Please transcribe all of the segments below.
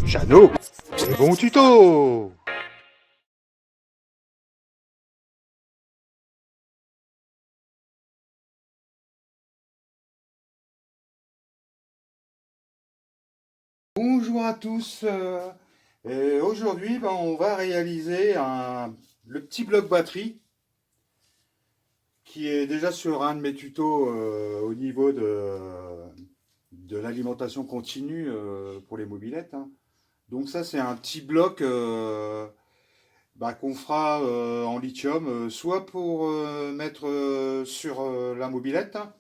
Jeannot, les bons tutos. Bonjour à tous. Et aujourd'hui, on va réaliser le petit bloc batterie qui est déjà sur un de mes tutos au niveau de l'alimentation continue pour les mobylettes, hein. Donc ça, c'est un petit bloc qu'on fera en lithium, soit pour mettre sur la mobylette, hein,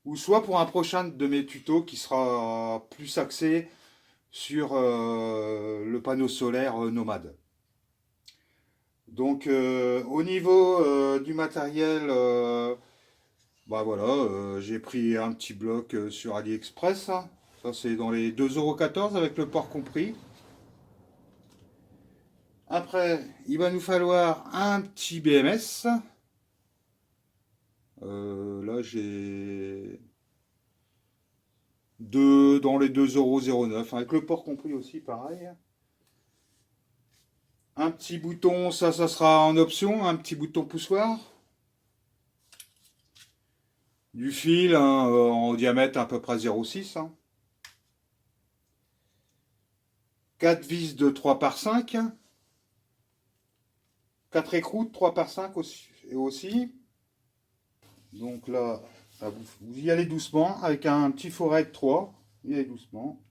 ou soit pour un prochain de mes tutos qui sera plus axé sur le panneau solaire nomade. Donc au niveau du matériel, j'ai pris un petit bloc sur AliExpress, hein. Ça c'est dans les 2,14 € avec le port compris. Après, il va nous falloir un petit BMS. Là j'ai deux dans les 2,09 €, avec le port compris aussi, pareil. Un petit bouton, ça sera en option, un petit bouton poussoir. Du fil, hein, en diamètre à peu près 0,6, hein. 4 vis de 3 par 5. 4 écrous de 3 par 5 aussi. Donc là, vous y allez doucement avec un petit forêt de 3. Vous y allez doucement.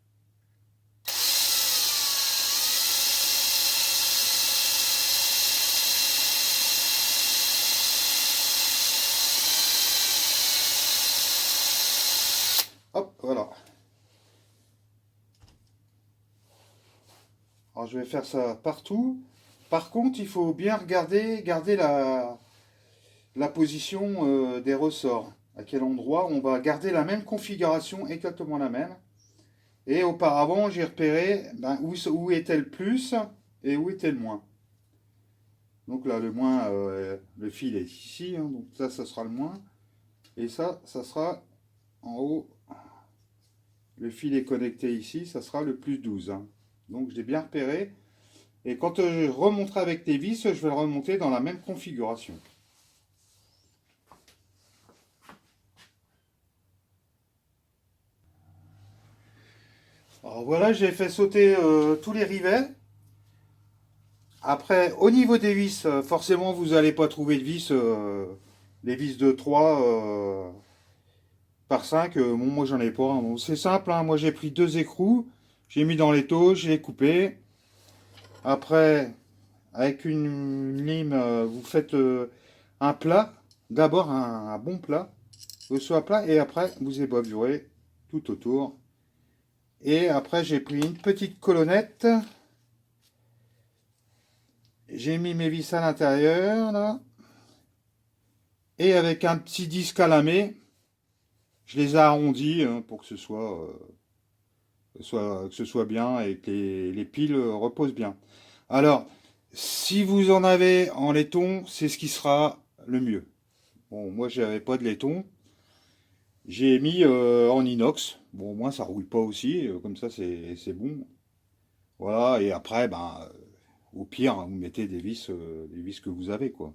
Hop, voilà. Alors je vais faire ça partout. Par contre, il faut bien garder la position des ressorts. À quel endroit on va garder la même configuration, exactement la même. Et auparavant, j'ai repéré où était le plus et où était le moins. Donc là, le moins, le fil est ici, hein, donc ça sera le moins. Et ça sera en haut. Le fil est connecté ici, ça sera le plus 12, hein. Donc je l'ai bien repéré. Et quand je remonterai avec les vis, je vais le remonter dans la même configuration. Alors voilà, j'ai fait sauter tous les rivets. Après, au niveau des vis, forcément, vous n'allez pas trouver de vis, les vis de 3 par 5. Bon, moi, j'en ai pas, hein. Bon, c'est simple, hein. Moi, j'ai pris deux écrous, j'ai mis dans les taux, j'ai coupé. Après, avec une lime, vous faites un plat. D'abord, un bon plat. Vous soit plat, et après, vous éboburez tout autour. Et après, j'ai pris une petite colonnette. J'ai mis mes vis à l'intérieur, là. Et avec un petit disque à lamer, je les ai arrondis, hein, pour que que ce soit bien et que les piles reposent bien. Alors, si vous en avez en laiton, c'est ce qui sera le mieux. Bon, moi, j'avais pas de laiton. J'ai mis en inox. Bon, au moins, ça rouille pas aussi. Comme ça, c'est bon. Voilà, et après, au pire, hein, vous mettez des vis que vous avez, quoi.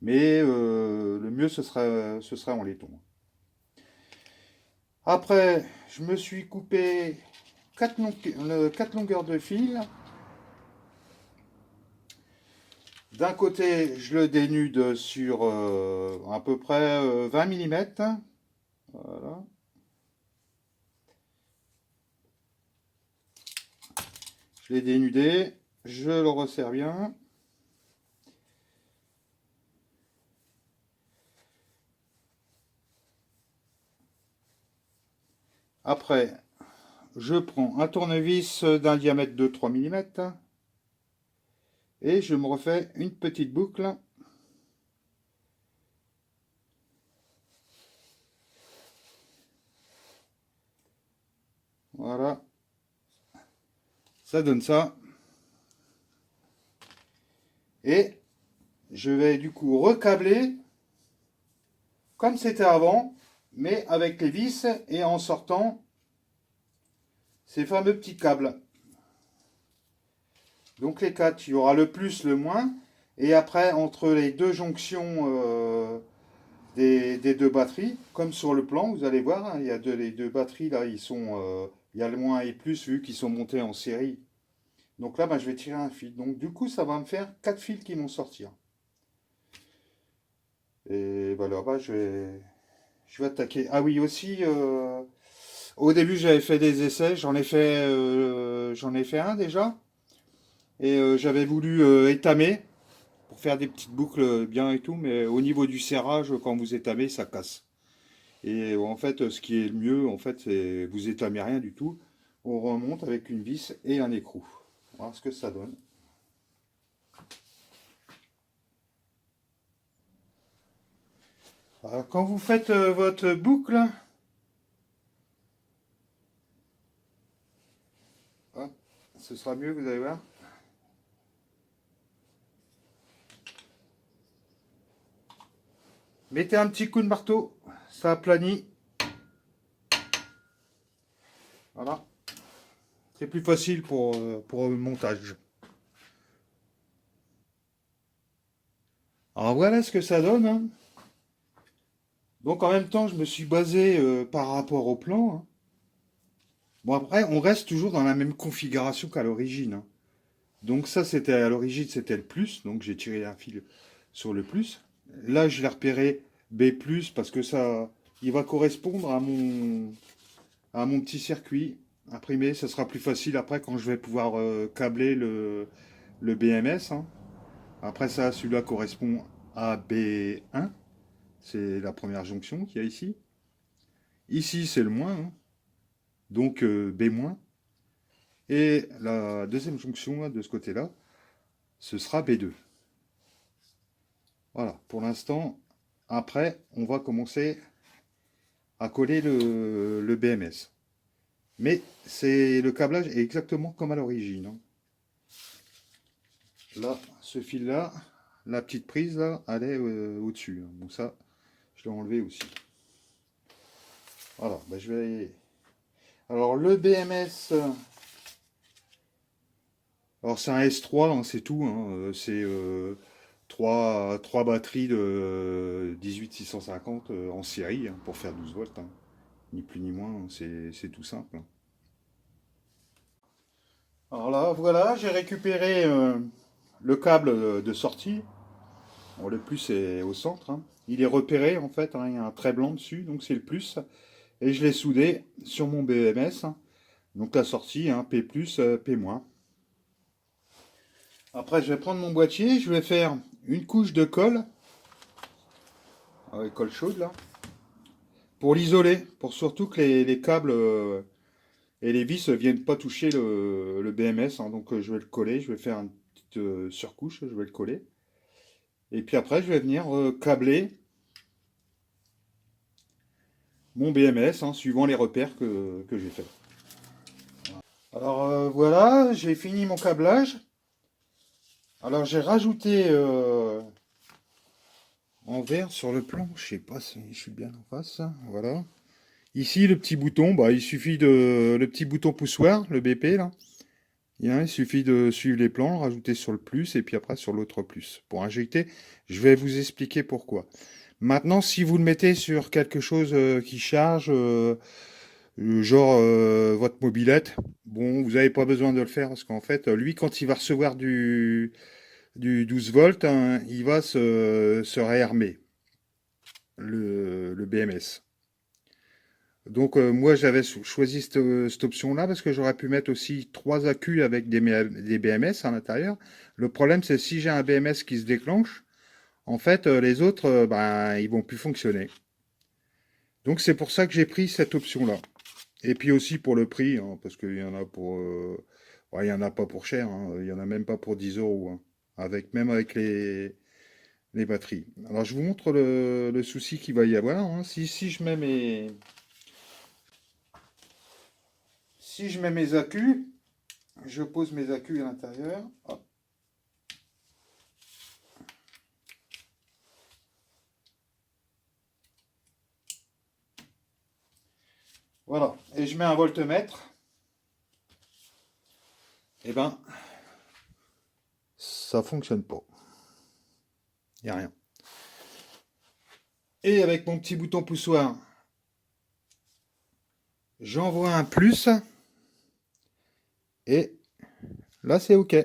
Mais le mieux, ce serait en laiton. Après, je me suis coupé 4 longueurs de fil. D'un côté, je le dénude sur à peu près 20 mm. Voilà. Je l'ai dénudé, je le resserre bien. Après, je prends un tournevis d'un diamètre de 3 mm et je me refais une petite boucle. Voilà. Ça donne ça. Et je vais du coup recabler comme c'était avant, mais avec les vis et en sortant ces fameux petits câbles. Donc les 4, il y aura le plus, le moins. Et après, entre les deux jonctions des deux batteries, comme sur le plan, vous allez voir, hein, il y a les deux batteries là, il y a le moins et plus vu qu'ils sont montés en série. Donc là, bah, je vais tirer un fil. Donc du coup, ça va me faire 4 fils qui vont sortir. Et bah, alors, bah, je vais attaquer. Ah oui, aussi, au début, j'avais fait des essais. J'en ai fait un déjà. Et j'avais voulu étamer pour faire des petites boucles bien et tout. Mais au niveau du serrage, quand vous étamez, ça casse. Et en fait, ce qui est le mieux, en fait, c'est vous étamez rien du tout. On remonte avec une vis et un écrou. Voilà ce que ça donne. Alors, quand vous faites votre boucle, ah, ce sera mieux, vous allez voir. Mettez un petit coup de marteau, ça aplanit. Voilà. C'est plus facile pour le montage. Alors voilà ce que ça donne, hein. Donc en même temps, je me suis basé par rapport au plan, hein. Bon après, on reste toujours dans la même configuration qu'à l'origine, hein. Donc ça, c'était à l'origine, c'était le plus. Donc j'ai tiré un fil sur le plus. Là, je l'ai repéré B+, parce que ça, il va correspondre à mon petit circuit imprimé. Ça sera plus facile après quand je vais pouvoir câbler le BMS, hein. Après ça, celui-là correspond à B1. C'est la première jonction qu'il y a ici. Ici, c'est le moins, hein. Donc B-. Et la deuxième jonction là, de ce côté-là, ce sera B2. Voilà, pour l'instant, après, on va commencer à coller le BMS. Mais le câblage est exactement comme à l'origine, hein. Là, ce fil-là, la petite prise là, elle est au-dessus, hein. Donc ça, je l'ai enlevé aussi. Voilà, bah, je vais. Alors le BMS, alors c'est un S3, hein, c'est tout, hein. C'est 3 batteries de 18650 en série, hein, pour faire 12 volts, hein. Ni plus ni moins, hein. C'est tout simple, hein. Alors là, voilà, j'ai récupéré le câble de sortie. Bon, le plus est au centre, hein. Il est repéré en fait, hein, il y a un trait blanc dessus, donc c'est le plus. Et je l'ai soudé sur mon BMS, hein. Donc la sortie, hein, P+, P-. Après, je vais prendre mon boîtier, je vais faire une couche de colle, avec colle chaude là, pour l'isoler, pour surtout que les câbles et les vis ne viennent pas toucher le BMS, hein. Donc je vais le coller, je vais faire une petite surcouche, je vais le coller. Et puis après, je vais venir câbler mon BMS, hein, suivant les repères que j'ai fait. Alors voilà, j'ai fini mon câblage. Alors j'ai rajouté en vert sur le plan, je sais pas si je suis bien en face, voilà. Ici le petit bouton, bah, il suffit le petit bouton poussoir, le BP là. Il suffit de suivre les plans, rajouter sur le plus et puis après sur l'autre plus. Pour injecter, je vais vous expliquer pourquoi. Maintenant, si vous le mettez sur quelque chose qui charge, genre votre mobilette, bon, vous n'avez pas besoin de le faire parce qu'en fait, lui, quand il va recevoir du 12 volts, hein, il va se réarmer, le BMS. Donc moi, j'avais choisi cette option-là parce que j'aurais pu mettre aussi 3 accus avec des BMS à l'intérieur. Le problème, c'est si j'ai un BMS qui se déclenche, en fait, les autres, ben, ils vont plus fonctionner. Donc c'est pour ça que j'ai pris cette option-là. Et puis aussi pour le prix, hein, parce qu'il y en a pour, ouais, il y en a pas pour cher, hein, il y en a même pas pour 10 euros, hein, même avec les batteries. Alors je vous montre le souci qu'il va y avoir, hein. Si je mets mes accus, je pose mes accus à l'intérieur. Hop. Voilà, et je mets un voltmètre. eh ben, ça fonctionne pas. Il n'y a rien. Et avec mon petit bouton poussoir, j'envoie un plus. Et là, c'est OK.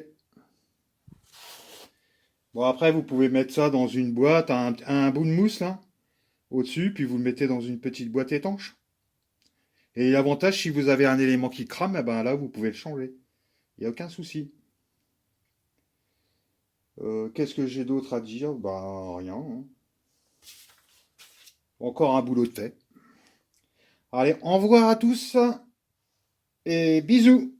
Bon, après, vous pouvez mettre ça dans une boîte, un bout de mousse, là, au-dessus, puis vous le mettez dans une petite boîte étanche. Et l'avantage, si vous avez un élément qui crame, eh ben là, vous pouvez le changer. Il n'y a aucun souci. Qu'est-ce que j'ai d'autre à dire? Bah, rien, hein. Encore un boulot de fait. Allez, au revoir à tous et bisous!